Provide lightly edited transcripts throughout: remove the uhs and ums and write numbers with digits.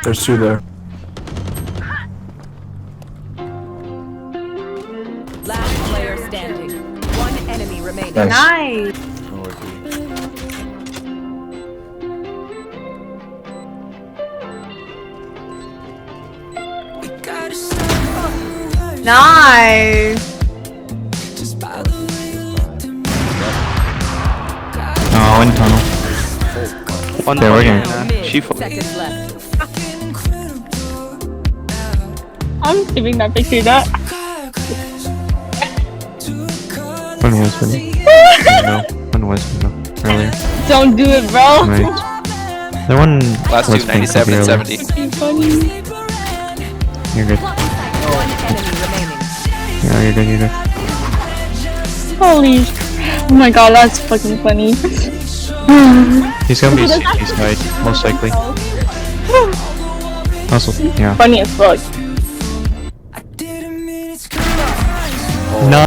There's two there. Last player standing. One enemy remaining. Nice. Nice. Oh, in tunnel. One There, we're tunnel. getting. She Seconds left. I'm giving that picture that. When was window? When was window? Earlier. Don't do it, bro. Right. That one last was two, pink 97 and earlier. 70. Funny. You're good. One enemy remaining. Yeah, you're good, you're good. Holy. Oh my god, that's fucking funny. He's gonna be CT side, most likely. Also, yeah. Funny as fuck. No.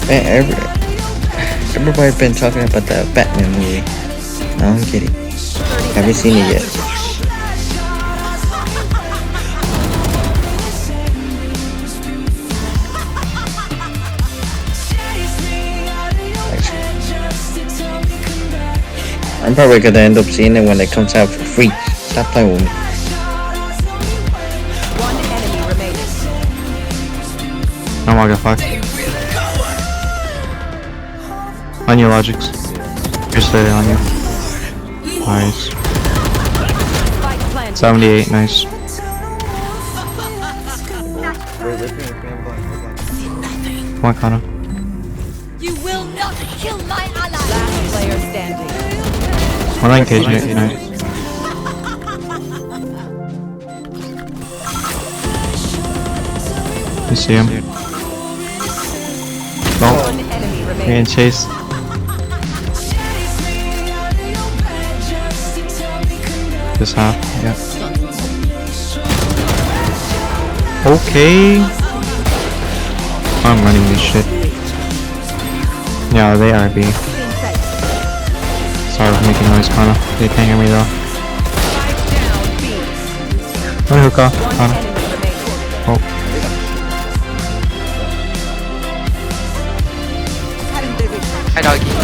Man, everybody's been talking about the Batman movie. I don't get it. Haven't seen it yet. I'm probably gonna end up seeing it when it comes out for free. Stop playing with me. One enemy remaining. Oh my god, fuck. On your logics. You're straight on you. Nice. Spike planted. 78, nice. Come on, Connor. You will not kill my ally. Last player standing. One line cage, nice. You see him. One Don't. enemy You're remaining. in chase. This half, yeah. Okay. I'm running this shit. Yeah, they are B. Sorry for making noise, Connor. They can't hear me though. Spike down B. One hookah, One Connor. enemy remaining. Oh, Hi, doggy.